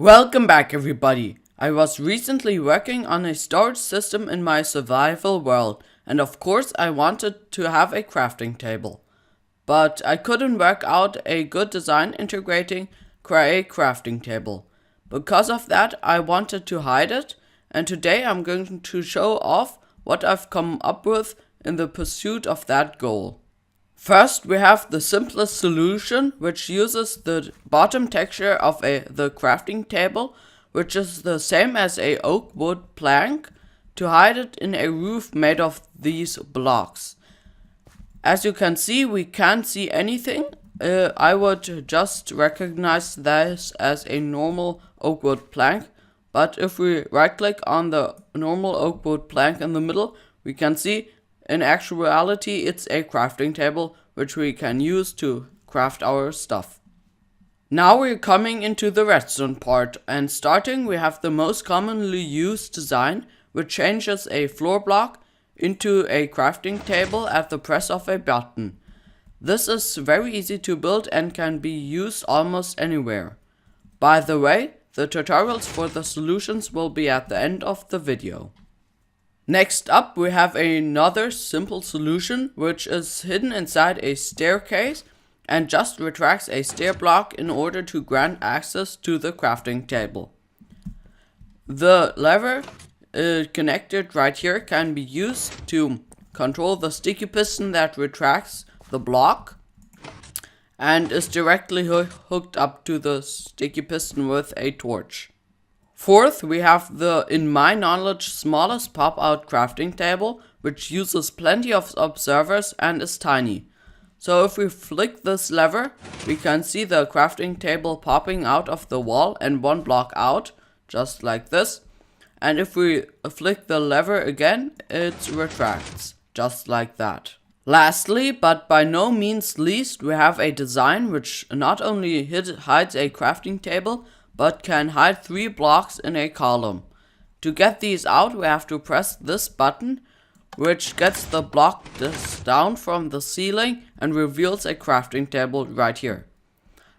Welcome back, everybody. I was recently working on a storage system in my survival world, and of course I wanted to have a crafting table. But I couldn't work out a good design integrating a crafting table. Because of that, I wanted to hide it, and today I'm going to show off what I've come up with in the pursuit of that goal. First, we have the simplest solution, which uses the bottom texture of the crafting table, which is the same as a oak wood plank, to hide it in a roof made of these blocks. As you can see, we can't see anything. I would just recognize this as a normal oak wood plank, but if we right click on the normal oak wood plank in the middle, we can see in actuality it's a crafting table which we can use to craft our stuff. Now we're coming into the redstone part, and starting we have the most commonly used design, which changes a floor block into a crafting table at the press of a button. This is very easy to build and can be used almost anywhere. By the way, the tutorials for the solutions will be at the end of the video. Next up, we have another simple solution, which is hidden inside a staircase and just retracts a stair block in order to grant access to the crafting table. The lever connected right here can be used to control the sticky piston that retracts the block and is directly hooked up to the sticky piston with a torch. Fourth, we have the, in my knowledge, smallest pop-out crafting table, which uses plenty of observers and is tiny. So if we flick this lever, we can see the crafting table popping out of the wall and one block out, just like this. And if we flick the lever again, it retracts, just like that. Lastly, but by no means least, we have a design which not only hides a crafting table, but can hide 3 blocks in a column. To get these out, we have to press this button, which gets the block down from the ceiling and reveals a crafting table right here.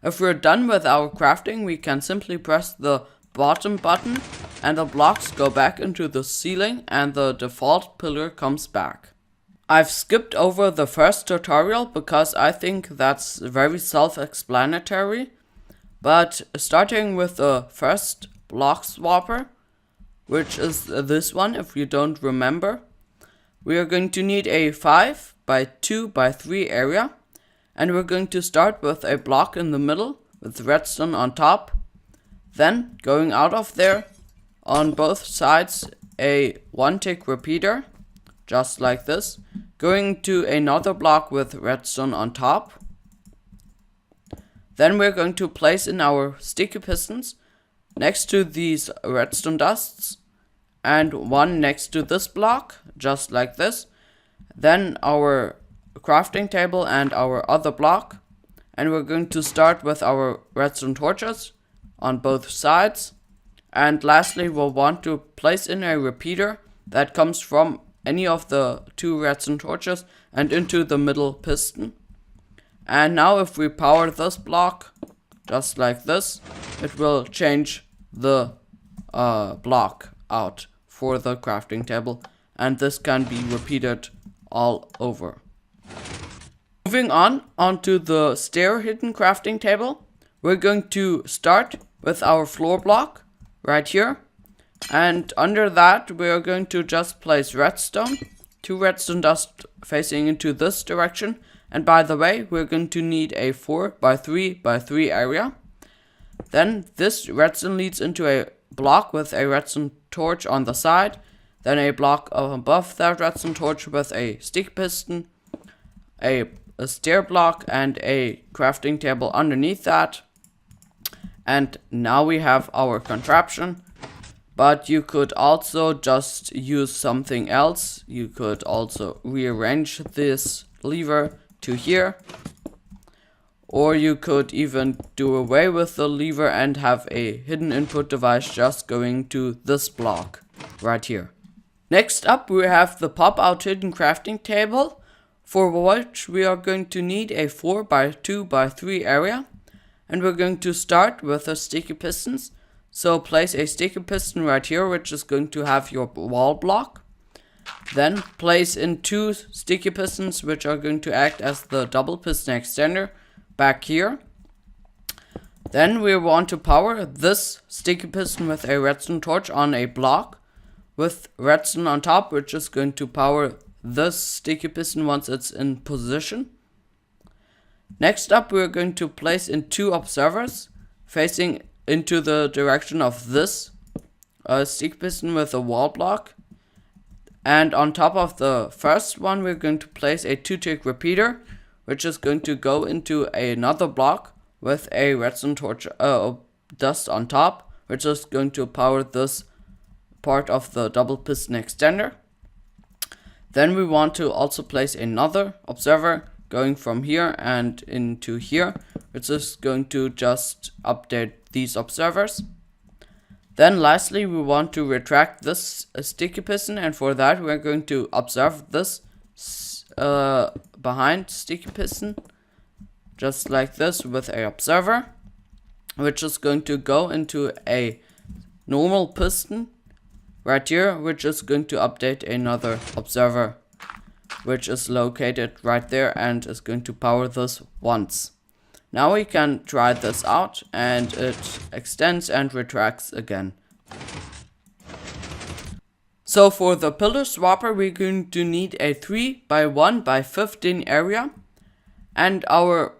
If we're done with our crafting, we can simply press the bottom button and the blocks go back into the ceiling and the default pillar comes back. I've skipped over the first tutorial because I think that's very self-explanatory. But starting with the first Palouse Whopper, which is this one if you don't remember, we are going to need a 5 by 2 by 3 area, and we're going to start with a block in the middle with redstone on top, then going out of there on both sides a 1-tick repeater, just like this, going to another block with redstone on top. Then we're going to place in our sticky pistons next to these redstone dusts and one next to this block, just like this. Then our crafting table and our other block. And we're going to start with our redstone torches on both sides. And lastly, we'll want to place in a repeater that comes from any of the 2 redstone torches and into the middle piston. And now if we power this block, just like this, it will change the block out for the crafting table. And this can be repeated all over. Moving on onto the stair hidden crafting table, we're going to start with our floor block right here. And under that, we are going to just place redstone, 2 redstone dust facing into this direction. And by the way, we're going to need a 4 by 3 by 3 area. Then this redstone leads into a block with a redstone torch on the side. Then a block above that redstone torch with a stick piston, a stair block, and a crafting table underneath that. And now we have our contraption. But you could also just use something else. You could also rearrange this lever to here, or you could even do away with the lever and have a hidden input device just going to this block right here. Next up, we have the pop-out hidden crafting table, for which we are going to need a 4 by 2 by 3 area, and we're going to start with the sticky pistons So place a sticky piston right here, which is going to have your wall block. Then place in 2 sticky pistons, which are going to act as the double piston extender back here. Then we want to power this sticky piston with a redstone torch on a block with redstone on top, which is going to power this sticky piston once it's in position. Next up, we're going to place in 2 observers facing into the direction of this sticky piston with a wall block. And on top of the first one, we're going to place a 2-tick repeater, which is going to go into another block with a redstone torch dust on top, which is going to power this part of the double piston extender. Then we want to also place another observer going from here and into here, which is going to just update these observers. Then lastly, we want to retract this sticky piston, and for that we're going to observe this behind sticky piston, just like this, with a observer, which is going to go into a normal piston right here, which is going to update another observer, which is located right there and is going to power this once. Now we can try this out, and it extends and retracts again. So for the Palouse Whopper, we're going to need a 3x1x15 area, and our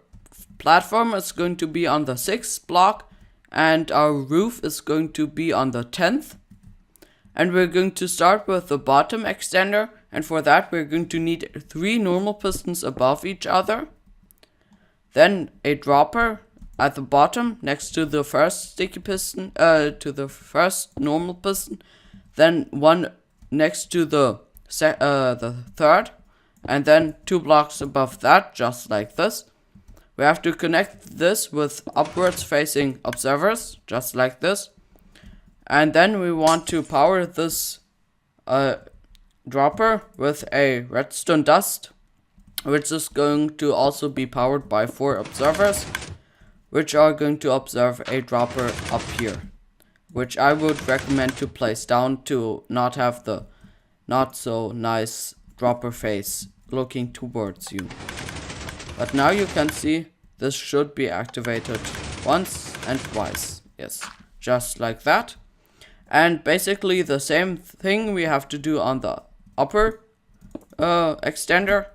platform is going to be on the 6th block, and our roof is going to be on the 10th. And we're going to start with the bottom extender, and for that we're going to need 3 normal pistons above each other. Then a dropper at the bottom next to the first sticky piston, to the first normal piston. Then one next to the third, and then 2 blocks above that, just like this. We have to connect this with upwards facing observers, just like this. And then we want to power this dropper with a redstone dust, which is going to also be powered by 4 observers, which are going to observe a dropper up here, which I would recommend to place down to not have the not so nice dropper face looking towards you. But now you can see this should be activated once and twice. Yes, just like that. And basically the same thing we have to do on the upper extender.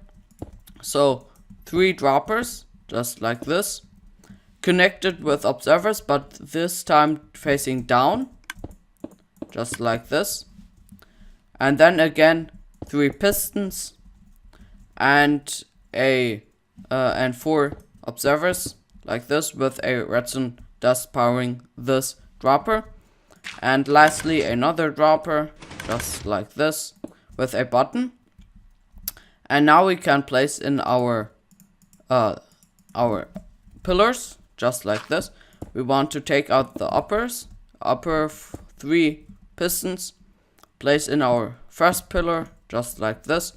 So 3 droppers, just like this, connected with observers, but this time facing down, just like this. And then again 3 pistons and 4 observers, like this, with a redstone dust powering this dropper. And lastly another dropper, just like this, with a button. And now we can place in our pillars, just like this. We want to take out the upper 3 pistons, place in our first pillar, just like this.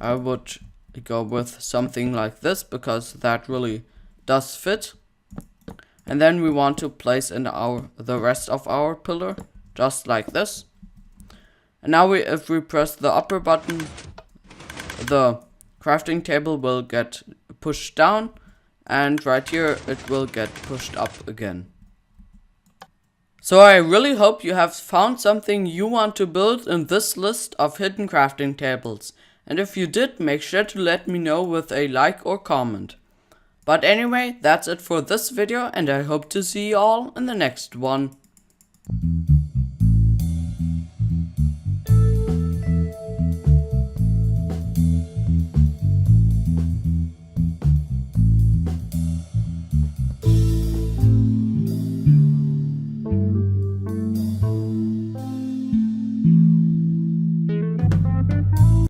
I would go with something like this because that really does fit. And then we want to place in the rest of our pillar, just like this. And now if we press the upper button, the crafting table will get pushed down, and right here it will get pushed up again. So I really hope you have found something you want to build in this list of hidden crafting tables. And if you did, make sure to let me know with a like or comment. But anyway, that's it for this video, and I hope to see you all in the next one.